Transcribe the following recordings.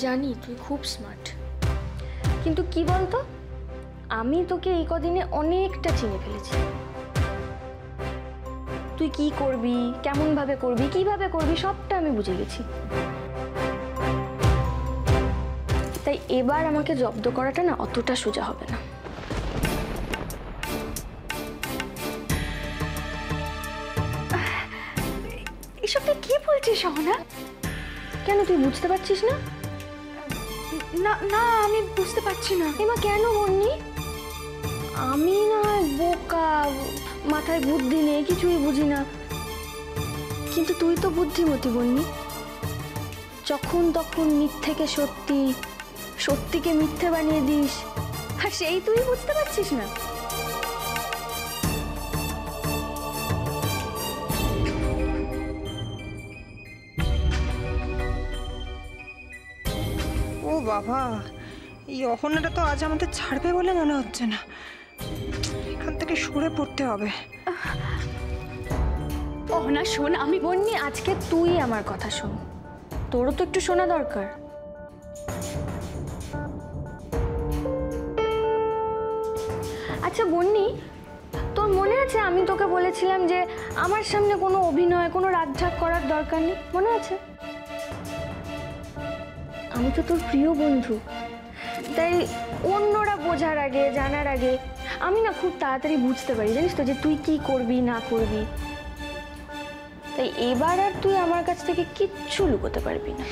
জানি তুই খুব স্মার্ট, কিন্তু কি বলতো, আমি তোকে এই কদিনে অনেকটা চিনে ফেলেছি। তুই কি করবি, কেমন ভাবে করবি, কিভাবে করবি, সবটা আমি বুঝে গেছি। তাই এবার আমাকে জব্দ করাটা না অতটা সোজা হবে না। এসব তুই কি বলছিস সহনা? কেন তুই বুঝতে পারছিস না? না না, আমি বুঝতে পারছি না। এমা কেন বলনি? আমি না বোকা, মাথায় বুদ্ধি নেই, কিছুই বুঝি না, কিন্তু তুই তো বুদ্ধিমতী বলনি। যখন তখন মিথ্যেকে সত্যি, সত্যিকে মিথ্যে বানিয়ে দিস, আর সেই তুই বুঝতে পারছিস না। ও বাবা, এই অহনাটা তো আজ আমাদের ছাড়বে বলে মনে হচ্ছে না। এখান থেকে সরে পড়তে হবে। অহনা শোন, আমি বন্নি, আজকে তুই আমার কথা শোন, তোরও তো একটু শোনা দরকার। আচ্ছা বন্নি, তোর মনে আছে আমি তোকে বলেছিলাম যে আমার সামনে কোনো অভিনয়, কোনো রাগঢাক করার দরকার নেই, মনে আছে? আমি তো তোর প্রিয় বন্ধু, তাই অন্যরা বোঝার আগে, জানার আগে আমি না খুব তাড়াতাড়ি বুঝতে পারি, জানিস তো, যে তুই কি করবি না করবি। তাই এবার আর তুই আমার কাছ থেকে কিচ্ছু লুকোতে পারবি না।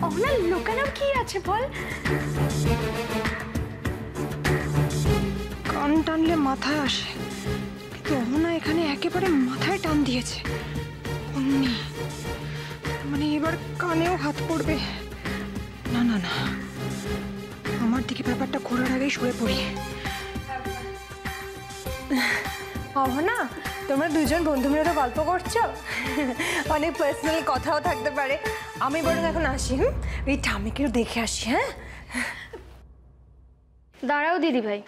অহনা, লুকানোর কি আছে বল? কান টানলে মাথায় আসে, কিন্তু অহনা এখানে একেবারে মাথায় টান দিয়েছে। অন্নি, মানে এবার কানেও হাত পড়বে। না না না, আমার দিকে ব্যাপারটা ঘোরার আগেই সরে পড়ি। অহনা, তোমরা দুজন বন্ধু মিলে তো গল্প করছো, অনেক পার্সোনাল কথাও থাকতে পারে। আমি বরং এখন আসি, ওই ঠামিকেও দেখে আসি। হ্যাঁ, দাঁড়াও দিদি ভাই,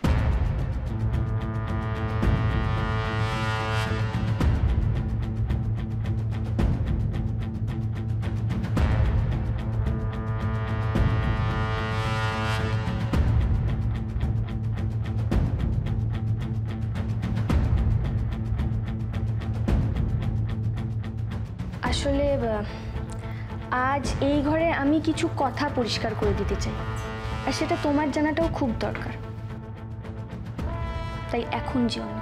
আসলে আজ এই ঘরে আমি কিছু কথা পরিষ্কার করে দিতে চাই, আর সেটা তোমার জানাটাও খুব দরকার, তাই এখন যেও না।